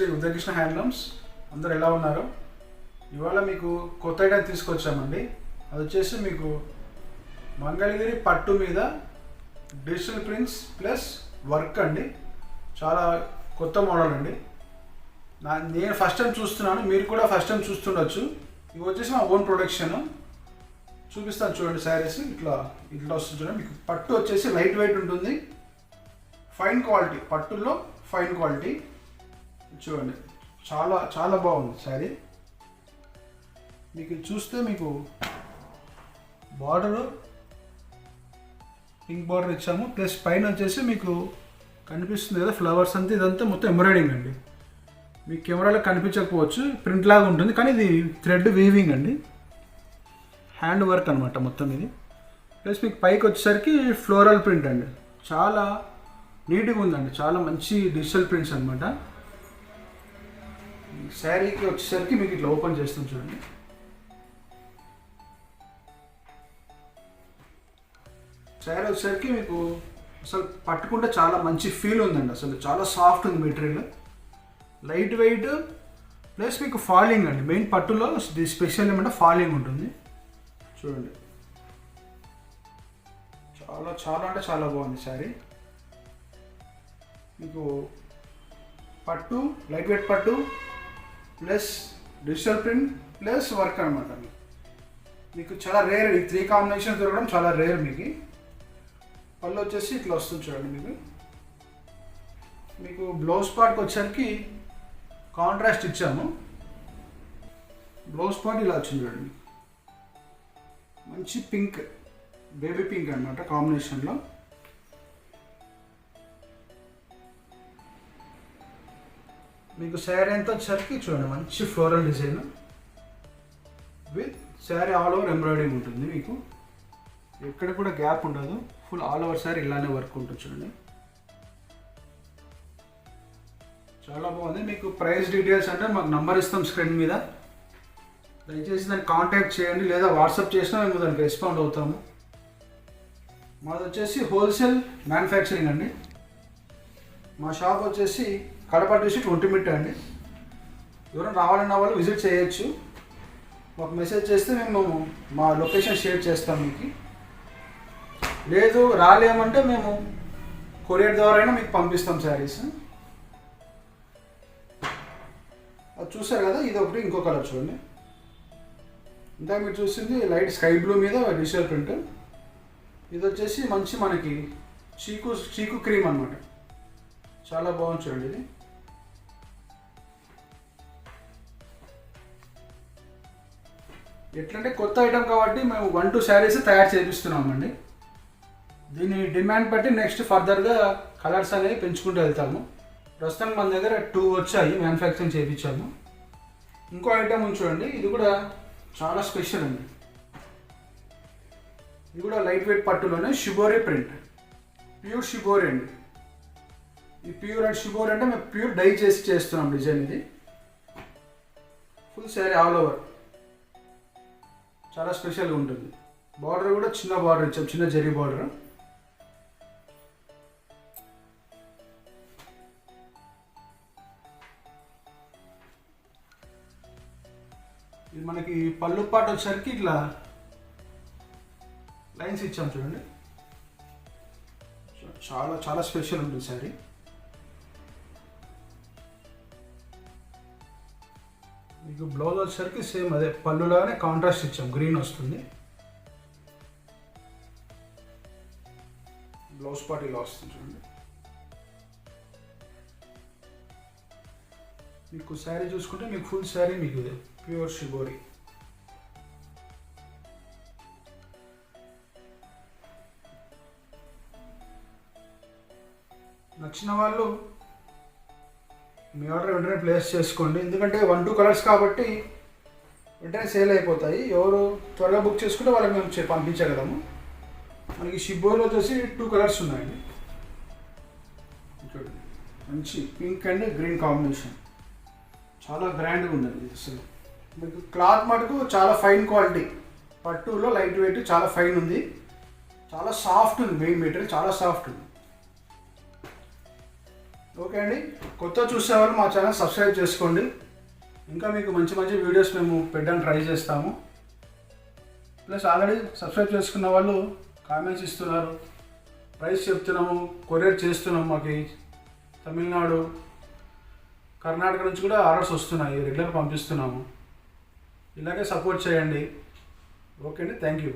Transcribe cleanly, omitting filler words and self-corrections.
Shri Udayakrishna handlooms. అందరు ఎలా ఉన్నారు? ఇవాళ మీకు కొత్త ఐటమ్ తీసుకొచ్చామండి. అది వచ్చేసి మీకు మంగళగిరి పట్టు మీద డిజిటల్ ప్రింట్స్ ప్లస్ వర్క్ అండి. చాలా కొత్త మోడల్ అండి. నేను ఫస్ట్ టైం చూస్తున్నాను, మీరు కూడా ఫస్ట్ టైం చూస్తుండొచ్చు. ఇవి వచ్చేసి మా ఓన్ ప్రొడక్షన్. చూపిస్తాను చూడండి. శారీస్ ఇట్లా వస్తుంది చూడండి. మీకు పట్టు వచ్చేసి లైట్ వెయిట్ ఉంటుంది, ఫైన్ క్వాలిటీ, పట్టుల్లో ఫైన్ క్వాలిటీ. చూడండి, చాలా చాలా బాగుంది శారీ. మీకు చూస్తే మీకు బార్డర్ పింక్ బార్డర్ ఇచ్చాము, ప్లస్ పైన వచ్చేసి మీకు కనిపిస్తుంది కదా ఫ్లవర్స్ అంతా, ఇదంతా మొత్తం ఎంబ్రాయిడింగ్ అండి. మీకు కెమెరాలో కనిపించకపోవచ్చు, ప్రింట్ లాగా ఉంటుంది, కానీ ఇది థ్రెడ్ వీవింగ్ అండి, హ్యాండ్ వర్క్ అనమాట మొత్తం ఇది. ప్లస్ మీకు పైకి వచ్చేసరికి ఫ్లోరల్ ప్రింట్ అండి. చాలా నీట్గా ఉందండి, చాలా మంచి డిజిటల్ ప్రింట్స్ అనమాట. శారీకి వచ్చేసరికి మీకు ఇట్లా ఓపెన్ చేస్తాం చూడండి. శారీ వచ్చేసరికి మీకు అసలు పట్టుకుంటే చాలా మంచి ఫీల్ ఉందండి. అసలు చాలా సాఫ్ట్ ఉంది మెటీరియల్, లైట్ వెయిట్, ప్లస్ మీకు ఫాలింగ్ అండి. మెయిన్ పట్టులో స్పెషల్ ఏమంటే ఫాలింగ్ ఉంటుంది చూడండి. చాలా చాలా అంటే చాలా బాగుంది శారీ. మీకు పట్టు, లైట్ వెయిట్ పట్టు plus digital print plus work అనమాట. మీకు చాలా రేర్, ఈ 3 కాంబినేషన్ దొరకడం చాలా రేర్. మీకు పళ్ళు వచ్చేసి ఇట్లా వస్తుంది చూడండి. మీకు బ్లౌజ్ పార్ట్కి వచ్చేసరికి కాంట్రాస్ట్ ఇచ్చాము. బ్లౌజ్ పార్ట్ ఇలా వచ్చింది చూడండి, మంచి పింక్, బేబీ పింక్ అనమాట కాంబినేషన్లో. మీకు శారీ అంతా వచ్చేసరికి చూడండి, మంచి floral design with sari all over embroidering ఉంటుంది. మీకు ఎక్కడ కూడా గ్యాప్ ఉండదు, ఫుల్ ఆల్ ఓవర్ శారీ ఇలానే వర్క్ ఉంటుంది చూడండి. చాలా బాగుంది. మీకు ప్రైస్ డీటెయిల్స్ అంటే మాకు నంబర్ ఇస్తాం స్క్రీన్ మీద, దయచేసి దాన్ని కాంటాక్ట్ చేయండి, లేదా వాట్సాప్ చేసినా మేము దానికి రెస్పాండ్ అవుతాము. మాది వచ్చేసి హోల్సేల్ మ్యానుఫ్యాక్చరింగ్ అండి. మా షాప్ వచ్చేసి కడప డిస్ట్రిక్ట్ ఒంటిమిట్ట అండి. ఎవరైనా రావాలన్న వాళ్ళు విజిట్ చేయొచ్చు. మాకు మెసేజ్ చేస్తే మేము మా లొకేషన్ షేర్ చేస్తాం మీకు. లేదు రాలేమంటే మేము కొరియర్ ద్వారా అయినా మీకు పంపిస్తాం శారీస్. అది చూసారు కదా, ఇది ఒకటి, ఇంకో కలర్ చూడండి. ఇందాక మీరు చూసింది లైట్ స్కై బ్లూ మీద డిజిటల్ ప్రింట్. ఇది వచ్చేసి మంచి మనకి చీకు క్రీమ్ అనమాట. చాలా బాగుంది చూడండి. ఇది ఎట్లంటే కొత్త ఐటమ్ కాబట్టి మేము 1-2 శారీస్ తయారు చేపిస్తున్నామండి. దీని డిమాండ్ బట్టి నెక్స్ట్ ఫర్దర్గా కలర్స్ అనేవి పెంచుకుంటూ వెళ్తాము. ప్రస్తుతం మన దగ్గర 2 వచ్చాయి, మ్యానుఫ్యాక్చరింగ్ చేయించాము. ఇంకో ఐటమ్ చూడండి, ఇది కూడా చాలా స్పెషల్ అండి. ఇది కూడా లైట్ వెయిట్ పట్టులోనే షిబోరి ప్రింట్, ప్యూర్ షిబోరి అండి. ఈ ప్యూర్ అండ్ షిబోరి అంటే మేము ప్యూర్ డై చేసి చేస్తున్నాం డిజైన్. ఇది ఫుల్ శారీ ఆల్ ఓవర్ చాలా స్పెషల్గా ఉంటుంది. బార్డర్ కూడా చిన్న బార్డర్ ఇచ్చాం, చిన్న జరీ బార్డర్. ఇది మనకి పళ్ళు పాట వచ్చేసరికి ఇట్లా లైన్స్ ఇచ్చాం చూడండి. చాలా చాలా స్పెషల్ ఉంటుంది శారీ. మీకు బ్లౌజ్ వచ్చేసరికి సేమ్ అదే పళ్ళులాగానే కాంట్రాస్ట్ ఇచ్చాం, గ్రీన్ వస్తుంది. బ్లౌజ్ పార్ట్ ఇలా వస్తుంది చూడండి. మీకు శారీ చూసుకుంటే మీకు ఫుల్ శారీ మీకు ప్యూర్ షిబోరి. నచ్చిన వాళ్ళు మీ ఆర్డర్ వెంటనే ప్లేస్ చేసుకోండి. ఎందుకంటే 1-2 కలర్స్ కాబట్టి వెంటనే సేల్ అయిపోతాయి. ఎవరు త్వరగా బుక్ చేసుకుంటే వాళ్ళకి మేము పంపించగలము. మనకి షిబోర్లో వచ్చేసి 2 కలర్స్ ఉన్నాయండి. చూడండి, మంచి పింక్ అండ్ గ్రీన్ కాంబినేషన్, చాలా గ్రాండ్గా ఉందండి. అసలు మీకు క్లాత్ మటుకు చాలా ఫైన్ క్వాలిటీ, పట్టులో లైట్ వెయిట్, చాలా ఫైన్ ఉంది, చాలా సాఫ్ట్ ఉంది. మెయిన్ మెటీరియల్ చాలా సాఫ్ట్ ఉంది. ఓకే అండి, కొత్త చూసేవాళ్ళు మా ఛానల్ సబ్స్క్రైబ్ చేసుకోండి. ఇంకా మీకు మంచి మంచి వీడియోస్ మేము పెట్టడానికి ట్రై చేస్తాము. ప్లస్ ఆల్రెడీ సబ్స్క్రైబ్ చేసుకున్న వాళ్ళు కామెంట్స్ ఇస్తున్నారు, ప్రైస్ చెప్తున్నాము, కొరియర్ చేస్తున్నాము. మాకు తమిళనాడు, కర్ణాటక నుంచి కూడా ఆర్డర్స్ వస్తున్నాయి, రెగ్యులర్ పంపిస్తున్నాము. ఇలాగే సపోర్ట్ చేయండి. ఓకే అండి, థ్యాంక్ యూ.